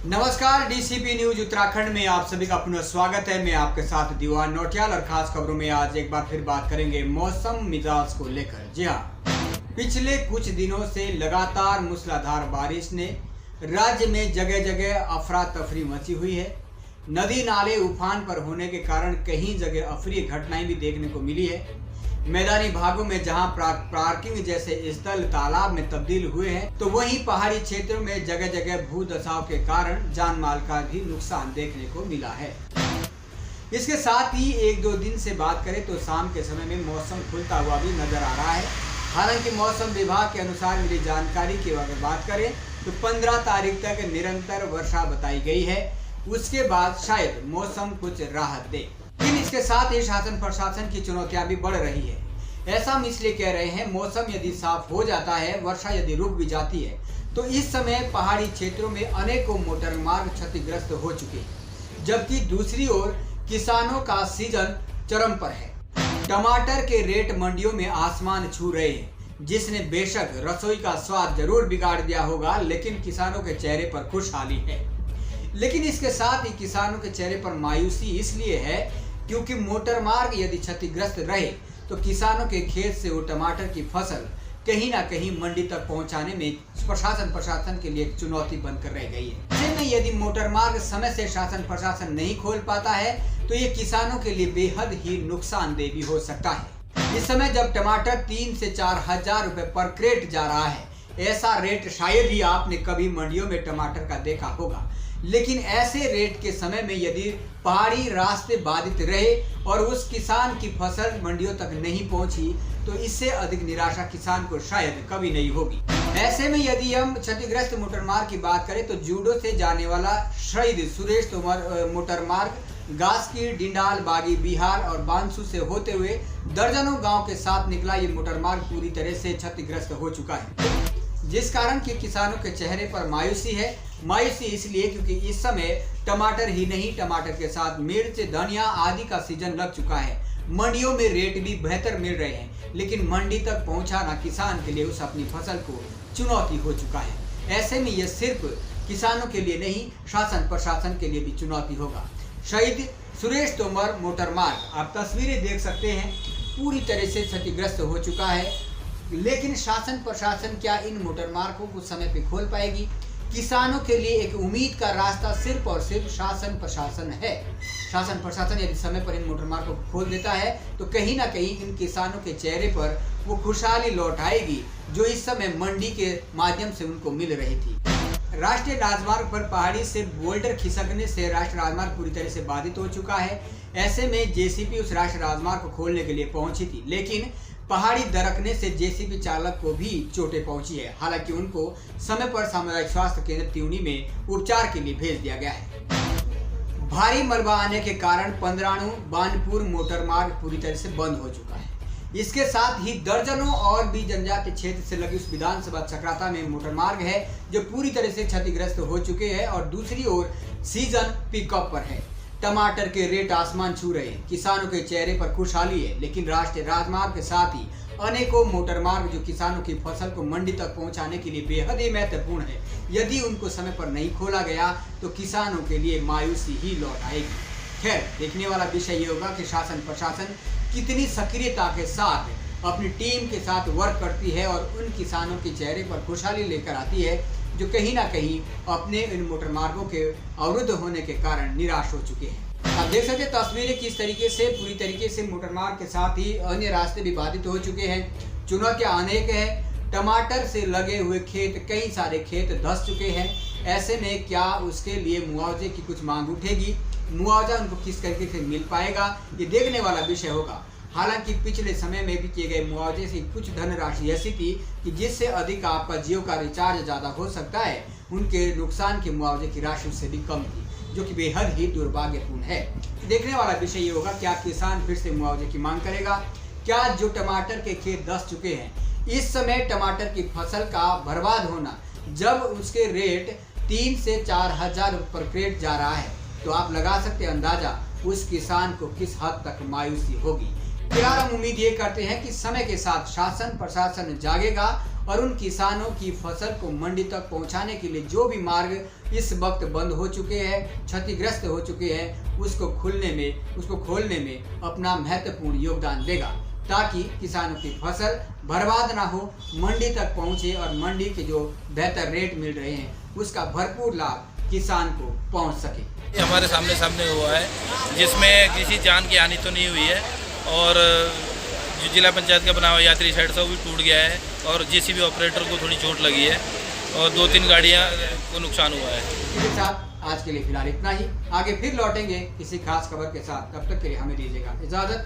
नमस्कार, DCP news Uttarakhand में आप सभी का पुनः स्वागत है। मैं आपके साथ दीवान नौटियाल और खास खबरों में आज एक बार फिर बात करेंगे मौसम मिजाज को लेकर। जी हाँ, पिछले कुछ दिनों से लगातार मूसलाधार बारिश ने राज्य में जगह जगह अफरा तफरी मची हुई है। नदी नाले उफान पर होने के कारण कहीं जगह अप्रिय घटनाएं भी देखने को मिली है। मैदानी भागों में जहां पार्किंग जैसे स्थल तालाब में तब्दील हुए हैं, तो वहीं पहाड़ी क्षेत्रों में जगह जगह भू दसाव के कारण जान माल का भी नुकसान देखने को मिला है। इसके साथ ही एक दो दिन से बात करें तो शाम के समय में मौसम खुलता हुआ भी नजर आ रहा है। हालांकि मौसम विभाग के अनुसार मिली जानकारी की अगर बात करें तो 15 तारीख तक निरंतर वर्षा बताई गई है। उसके बाद शायद मौसम कुछ राहत दे, लेकिन इसके साथ ही शासन प्रशासन की चुनौतियां भी बढ़ रही है। ऐसा हम इसलिए कह रहे हैं, मौसम यदि साफ हो जाता है, वर्षा यदि रुक भी जाती है, तो इस समय पहाड़ी क्षेत्रों में अनेकों मोटर मार्ग क्षतिग्रस्त हो चुके हैं, जबकि दूसरी ओर किसानों का सीजन चरम पर है। टमाटर के रेट मंडियों में आसमान छू रहे हैं, जिसने बेशक रसोई का स्वाद जरूर बिगाड़ दिया होगा, लेकिन किसानों के चेहरे पर खुशहाली है। लेकिन इसके साथ ही किसानों के चेहरे पर मायूसी इसलिए है क्योंकि मोटर मार्ग यदि क्षतिग्रस्त रहे तो किसानों के खेत से वो टमाटर की फसल कहीं ना कहीं मंडी तक पहुंचाने में प्रशासन के लिए एक चुनौती बनकर रह गई है। ऐसे में यदि मोटर मार्ग समय से शासन प्रशासन नहीं खोल पाता है तो ये किसानों के लिए बेहद ही नुकसानदेह भी हो सकता है। इस समय जब टमाटर 3 से 4 हजार रुपए पर क्रेट जा रहा है, ऐसा रेट शायद ही आपने कभी मंडियों में टमाटर का देखा होगा। लेकिन ऐसे रेट के समय में यदि पहाड़ी रास्ते बाधित रहे और उस किसान की फसल मंडियों तक नहीं पहुंची, तो इससे अधिक निराशा किसान को शायद कभी नहीं होगी। ऐसे में यदि हम क्षतिग्रस्त मोटर मार्ग की बात करें तो जूडो से जाने वाला शहीद सुरेश तोमर मोटर मार्ग गास्कीर, डिंडाल, बागी, बिहार और बांसु से होते हुए दर्जनों गाँव के साथ निकला ये मोटर मार्ग पूरी तरह से क्षतिग्रस्त हो चुका है, जिस कारण कि किसानों के चेहरे पर मायूसी है। मायूसी इसलिए क्योंकि इस समय टमाटर ही नहीं, टमाटर के साथ मिर्च, धनिया आदि का सीजन लग चुका है। मंडियों में रेट भी बेहतर मिल रहे हैं, लेकिन मंडी तक पहुंचाना किसान के लिए उस अपनी फसल को चुनौती हो चुका है। ऐसे में यह सिर्फ किसानों के लिए नहीं, शासन प्रशासन के लिए भी चुनौती होगा। शहीद सुरेश तोमर मोटर मार्ग आप तस्वीरें देख सकते हैं, पूरी तरह से क्षतिग्रस्त हो चुका है। लेकिन शासन प्रशासन क्या इन मोटर मार्ग को कुछ समय पे खोल पाएगी? किसानों के लिए एक उम्मीद का रास्ता सिर्फ और सिर्फ शासन प्रशासन है। शासन प्रशासन यदि समय पर इन मोटर मार्ग को खोल देता है तो कहीं ना कहीं इन किसानों के चेहरे पर वो खुशहाली लौट आएगी जो इस समय मंडी के माध्यम से उनको मिल रही थी। राष्ट्रीय राजमार्ग पर पहाड़ी से बोल्डर खिसकने से राष्ट्रीय राजमार्ग पूरी तरह से बाधित हो चुका है। ऐसे में जेसीबी उस राष्ट्रीय राजमार्ग को खोलने के लिए पहुंची थी, लेकिन पहाड़ी दरकने से जेसीबी चालक को भी चोटें पहुंची है। हालांकि उनको समय पर सामुदायिक स्वास्थ्य केंद्र त्यूनी में उपचार के लिए भेज दिया गया है। भारी मलबा आने के कारण पंद्राणु बानपुर मोटर मार्ग पूरी तरह से बंद हो चुका है। इसके साथ ही दर्जनों और भी जनजातीय क्षेत्र से लगी उस विधानसभा चक्राता में मोटर मार्ग है जो पूरी तरह से क्षतिग्रस्त हो चुके हैं और दूसरी ओर सीजन पिकअप पर है। टमाटर के रेट आसमान छू रहे हैं, किसानों के चेहरे पर खुशहाली है, लेकिन राष्ट्रीय राजमार्ग के साथ ही अनेकों मोटर मार्ग जो किसानों की फसल को मंडी तक पहुंचाने के लिए बेहद ही महत्वपूर्ण है, यदि उनको समय पर नहीं खोला गया तो किसानों के लिए मायूसी ही लौट आएगी। खैर, देखने वाला विषय ये होगा कि शासन प्रशासन कितनी सक्रियता के साथ अपनी टीम के साथ वर्क करती है और उन किसानों के चेहरे पर खुशहाली लेकर आती है जो कहीं ना कहीं अपने इन मोटर मार्गों के अवरुद्ध होने के कारण निराश हो चुके हैं। आप देख सकते हैं तस्वीरें किस तरीके से पूरी तरीके से मोटर मार्ग के साथ ही अन्य रास्ते भी बाधित हो चुके हैं। चुनौतियां अनेक है। टमाटर से लगे हुए खेत, कई सारे खेत धंस चुके हैं। ऐसे में क्या उसके लिए मुआवजे की कुछ मांग उठेगी? मुआवजा उनको किस तरीके से मिल पाएगा, ये देखने वाला विषय होगा। हालांकि पिछले समय में भी किए गए मुआवजे से कुछ धनराशि ऐसी थी कि जिससे अधिक आपका जियो का रिचार्ज ज़्यादा हो सकता है, उनके नुकसान के मुआवजे की राशि उससे भी कम थी, जो कि बेहद ही दुर्भाग्यपूर्ण है। देखने वाला विषय ये होगा क्या किसान फिर से मुआवजे की मांग करेगा? क्या जो टमाटर के खेत धंस चुके हैं, इस समय टमाटर की फसल का बर्बाद होना, जब उसके रेट 3 से 4 हजार पर क्रेट जा रहा है, तो आप लगा सकते हैं अंदाजा उस किसान को किस हद तक मायूसी होगी। फिलहाल हम उम्मीद ये करते हैं कि समय के साथ शासन प्रशासन जागेगा और उन किसानों की फसल को मंडी तक पहुंचाने के लिए जो भी मार्ग इस वक्त बंद हो चुके हैं, क्षतिग्रस्त हो चुके हैं, उसको खोलने में अपना महत्वपूर्ण योगदान देगा, ताकि किसानों की फसल बर्बाद ना हो, मंडी तक पहुंचे और मंडी के जो बेहतर रेट मिल रहे हैं उसका भरपूर लाभ किसान को पहुंच सके। हमारे सामने हुआ है, जिसमें किसी जान की हानि तो नहीं हुई है और जो जिला पंचायत का बना हुआ यात्री शेड था वो भी टूट गया है और जेसीबी ऑपरेटर को थोड़ी चोट लगी है और 2-3 गाड़ियां को नुकसान हुआ है। इसके साथ आज के लिए फिलहाल इतना ही। आगे फिर लौटेंगे किसी खास खबर के साथ, तब तक के लिए हमें दीजिएगा इजाज़त।